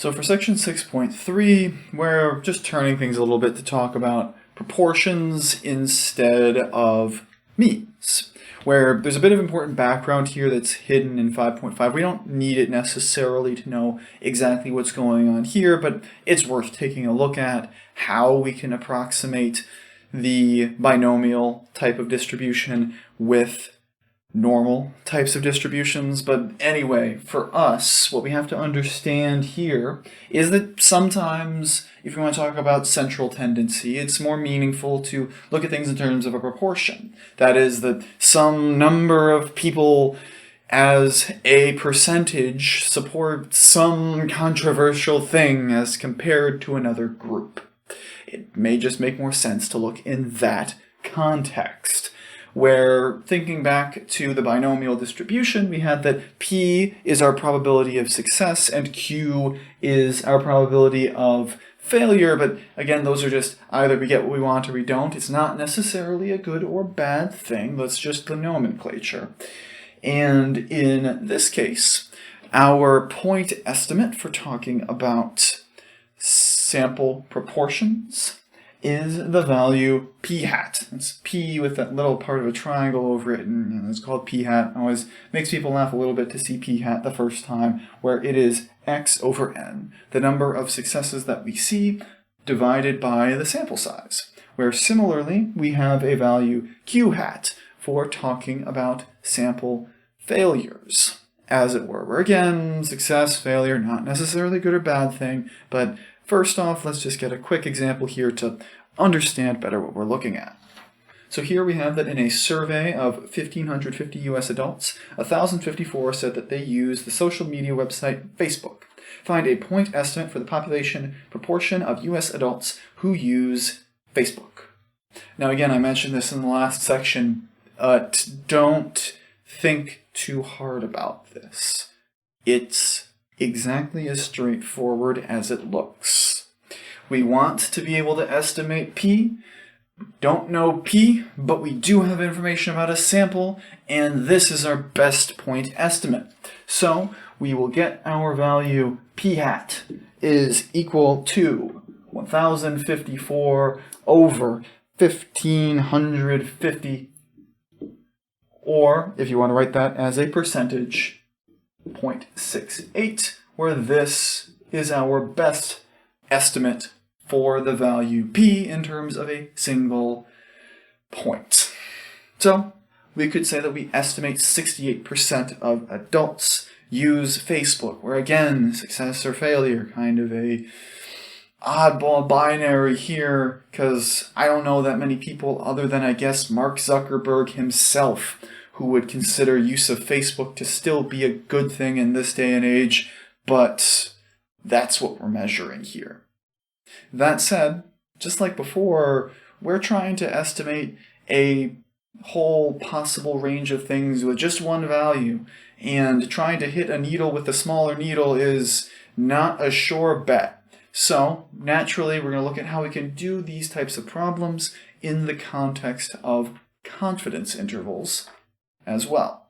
So for section 6.3, we're just turning things a little bit to talk about proportions instead of means, where there's a bit of important background here that's hidden in 5.5. We don't need it necessarily to know exactly what's going on here, but it's worth taking a look at how we can approximate the binomial type of distribution with normal types of distributions. But anyway, for us, what we have to understand here is that sometimes, if you want to talk about central tendency, it's more meaningful to look at things in terms of a proportion. That is, that some number of people as a percentage support some controversial thing as compared to another group. It may just make more sense to look in that context, where, thinking back to the binomial distribution, we had that P is our probability of success and Q is our probability of failure. But again, those are just either we get what we want or we don't. It's not necessarily a good or bad thing. That's just the nomenclature. And in this case, our point estimate for talking about sample proportions is the value p hat. It's p with that little part of a triangle over it, and it's called p hat. Always makes people laugh a little bit to see p hat the first time, where it is x over n, the number of successes that we see divided by the sample size. Where similarly, we have a value q hat for talking about sample failures, as it were. Where again, success, failure, not necessarily good or bad thing, but first off, let's just get a quick example here to understand better what we're looking at. So here we have that in a survey of 1,550 US adults, 1,054 said that they use the social media website Facebook. Find a point estimate for the population proportion of US adults who use Facebook. Now again, I mentioned this in the last section. Don't think too hard about this. It's exactly as straightforward as it looks. We want to be able to estimate P. Don't know P, but we do have information about a sample, and this is our best point estimate. So we will get our value P hat is equal to 1,054 over 1,550, or if you want to write that as a percentage, 0.68, where this is our best estimate for the value P in terms of a single point. So we could say that we estimate 68% of adults use Facebook, where again, success or failure, kind of a oddball binary here, because I don't know that many people other than, I guess, Mark Zuckerberg himself who would consider use of Facebook to still be a good thing in this day and age, but that's what we're measuring here. That said, just like before, we're trying to estimate a whole possible range of things with just one value, and trying to hit a needle with a smaller needle is not a sure bet. So, naturally, we're going to look at how we can do these types of problems in the context of confidence intervals as well.